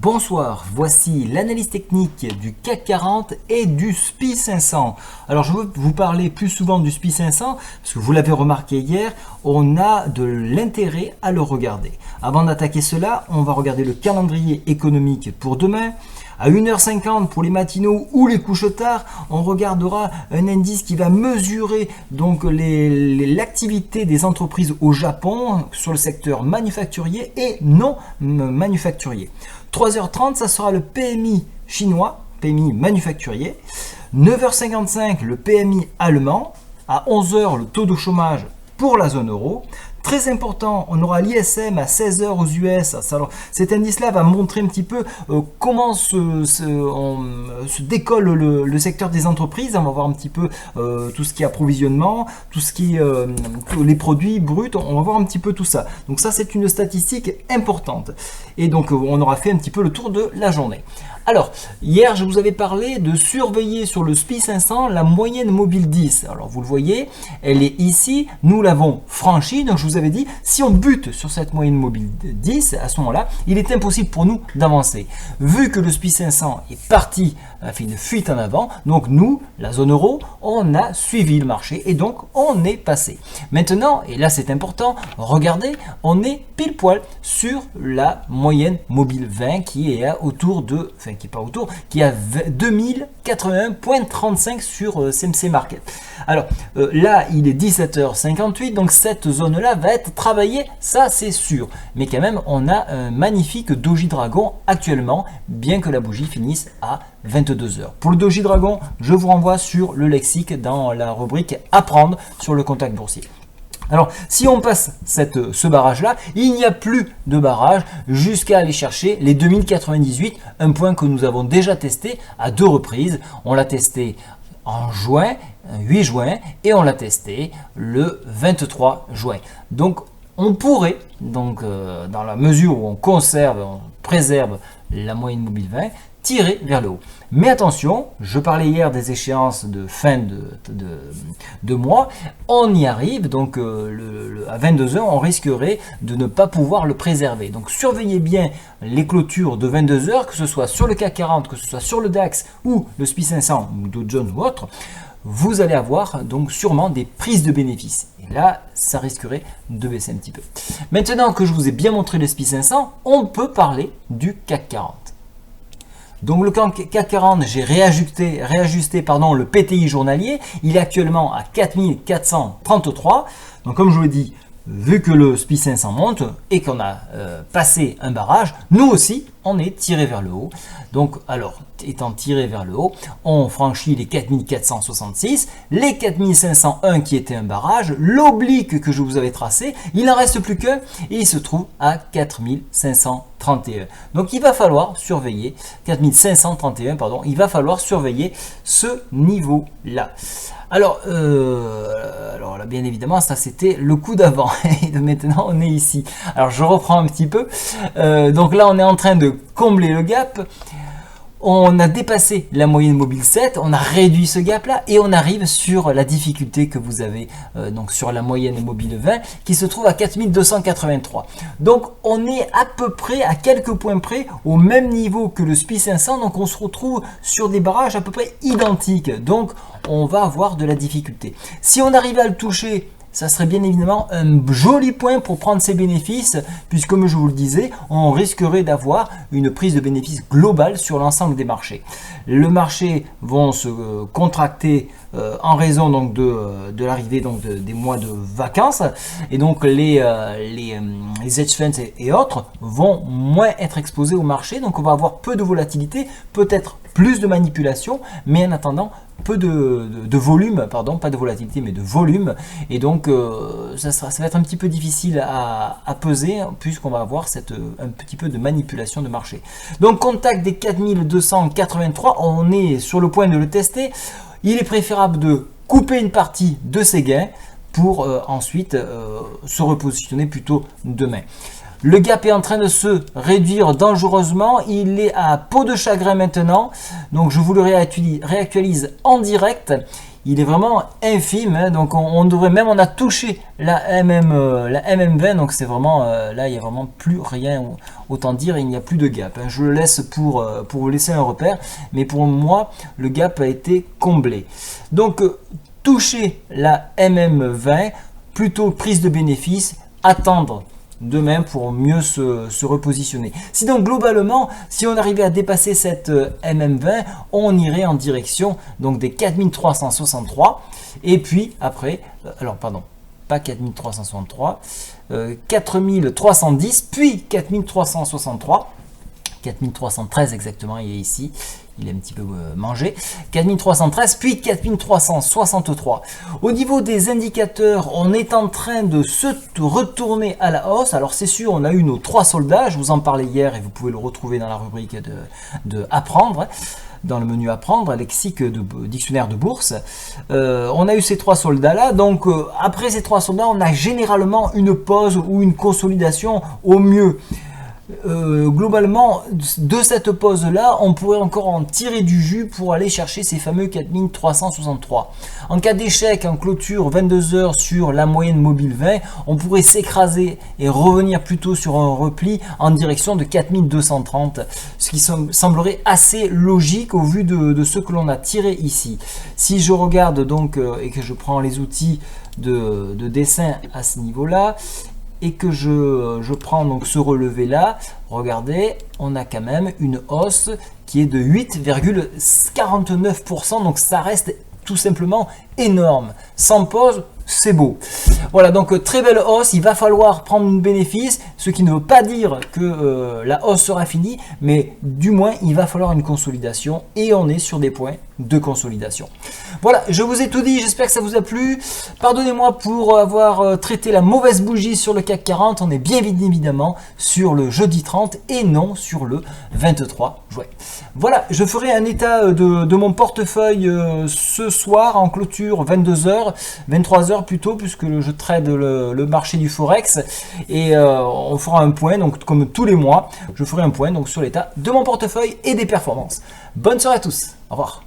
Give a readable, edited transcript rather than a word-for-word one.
Bonsoir, voici l'analyse technique du CAC 40 et du SPI 500. Alors je veux vous parler plus souvent du SPI 500 parce que vous l'avez remarqué hier, on a de l'intérêt à le regarder. Avant d'attaquer cela, on va regarder le calendrier économique pour demain. À 1h50 pour les matinaux ou les couches tard, on regardera un indice qui va mesurer donc l'activité des entreprises au Japon sur le secteur manufacturier et non manufacturier. 3h30, ça sera le PMI chinois, PMI manufacturier. 9h55, le PMI allemand. À 11h, le taux de chômage pour la zone euro. Très important, on aura l'ISM à 16h aux US. Alors, cet indice-là va montrer un petit peu comment se décolle le secteur des entreprises. On va voir un petit peu tout ce qui est approvisionnement, tout ce qui est les produits bruts. On va voir un petit peu tout ça. Donc ça, c'est une statistique importante. Et donc, on aura fait un petit peu le tour de la journée. Alors, hier, je vous avais parlé de surveiller sur le SPI 500 la moyenne mobile 10. Alors, vous le voyez, elle est ici. Nous l'avons franchie. Donc, je vous avais dit, si on bute sur cette moyenne mobile 10, à ce moment-là, il est impossible pour nous d'avancer. Vu que le SPI 500 est parti, a fait une fuite en avant, donc nous, la zone euro, on a suivi le marché et donc on est passé. Maintenant, et là c'est important, regardez, on est pile poil sur la moyenne mobile 20 qui est autour de, enfin qui est pas autour, qui est à 2081,35 sur CMC Market. Alors là, il est 17h58, donc cette zone-là va être travaillée, ça c'est sûr. Mais quand même, on a un magnifique Doji Dragon actuellement, bien que la bougie finisse à 22h. Pour le Doji Dragon, je vous renvoie sur le lexique dans la rubrique Apprendre sur le contact boursier. Alors, si on passe ce barrage-là, il n'y a plus de barrage jusqu'à aller chercher les 2098, un point que nous avons déjà testé à 2 reprises. On l'a testé en juin, 8 juin, et on l'a testé le 23 juin. Donc, on pourrait, donc, dans la mesure où on conserve, on préserve la moyenne mobile 20, tirer vers le haut. Mais attention, je parlais hier des échéances de fin de mois, on y arrive, donc à 22h, on risquerait de ne pas pouvoir le préserver. Donc surveillez bien les clôtures de 22h, que ce soit sur le CAC 40, que ce soit sur le DAX ou le SPI 500 ou Dow Jones ou autre, vous allez avoir donc sûrement des prises de bénéfices. Et là, ça risquerait de baisser un petit peu. Maintenant que je vous ai bien montré le SPI 500, on peut parler du CAC 40. Donc le CAC 40, j'ai réajusté le PTI journalier, il est actuellement à 4433. Donc comme je vous l'ai dit, vu que le SPI 500 monte et qu'on a passé un barrage, nous aussi on est tiré vers le haut. Donc alors, étant tiré vers le haut, on franchit les 4466, les 4501 qui étaient un barrage, l'oblique que je vous avais tracé, il n'en reste plus qu'un et il se trouve à 4531. Donc il va falloir surveiller, 4531 pardon, il va falloir surveiller ce niveau-là. Alors là, bien évidemment, ça c'était le coup d'avant. Et maintenant, on est ici. Alors, je reprends un petit peu. Donc là, on est en train de combler le gap. On a dépassé la moyenne mobile 7, on a réduit ce gap là et on arrive sur la difficulté que vous avez donc sur la moyenne mobile 20 qui se trouve à 4283. Donc on est à peu près à quelques points près au même niveau que le SPI 500, donc on se retrouve sur des barrages à peu près identiques. Donc on va avoir de la difficulté. Si on arrive à le toucher, ça serait bien évidemment un joli point pour prendre ses bénéfices, puisque comme je vous le disais, on risquerait d'avoir une prise de bénéfice globale sur l'ensemble des marchés. Le marché vont se contracter en raison donc de l'arrivée donc des mois de vacances, et donc les hedge funds et autres vont moins être exposés au marché, donc on va avoir peu de volatilité, peut-être plus de manipulation, mais en attendant peu de volume, pardon, pas de volatilité mais de volume, et donc ça va être un petit peu difficile à peser puisqu'on va avoir un petit peu de manipulation de marché. Donc contact des 4283, on est sur le point de le tester. Il est préférable de couper une partie de ses gains pour ensuite se repositionner plutôt demain. Le gap est en train de se réduire dangereusement. Il est à peau de chagrin maintenant. Donc je vous le réactualise en direct. Il est vraiment infime. Hein. Donc on devrait même, on a touché la MM20. Donc c'est vraiment, là il n'y a vraiment plus rien. Autant dire, il n'y a plus de gap. Hein. Je le laisse pour vous laisser un repère. Mais pour moi, le gap a été comblé. Donc toucher la MM20, plutôt prise de bénéfice, attendre demain pour mieux se repositionner. Si donc globalement, si on arrivait à dépasser cette MM20, on irait en direction donc des 4363 et puis après, alors pardon, pas 4363, 4310 puis 4363, 4313 exactement, il est ici. Il est un petit peu mangé. 4313 puis 4363. Au niveau des indicateurs, on est en train de se retourner à la hausse. Alors c'est sûr, on a eu nos 3 soldats. Je vous en parlais hier et vous pouvez le retrouver dans la rubrique de apprendre. Dans le menu apprendre, lexique de dictionnaire de bourse. On a eu ces 3 soldats là. Donc après ces 3 soldats, on a généralement une pause ou une consolidation au mieux. Globalement, de cette pause-là, on pourrait encore en tirer du jus pour aller chercher ces fameux 4363. En cas d'échec, en clôture 22 heures sur la moyenne mobile 20, on pourrait s'écraser et revenir plutôt sur un repli en direction de 4230, ce qui semblerait assez logique au vu de ce que l'on a tiré ici. Si je regarde donc et que je prends les outils de dessin à ce niveau-là, et que je prends donc ce relevé là, regardez, on a quand même une hausse qui est de 8,49%, donc ça reste tout simplement énorme. Sans pause, c'est beau. Voilà, donc très belle hausse, il va falloir prendre un bénéfice, ce qui ne veut pas dire que la hausse sera finie, mais du moins il va falloir une consolidation et on est sur des points de consolidation. Voilà, je vous ai tout dit, j'espère que ça vous a plu. Pardonnez-moi pour avoir traité la mauvaise bougie sur le CAC 40, on est bien évidemment sur le jeudi 30 et non sur le 23 juin. Voilà, je ferai un état de mon portefeuille ce soir en clôture 22h, 23h plutôt, puisque je trade le marché du Forex et on fera un point, donc comme tous les mois, je ferai un point donc sur l'état de mon portefeuille et des performances. Bonne soirée à tous, au revoir.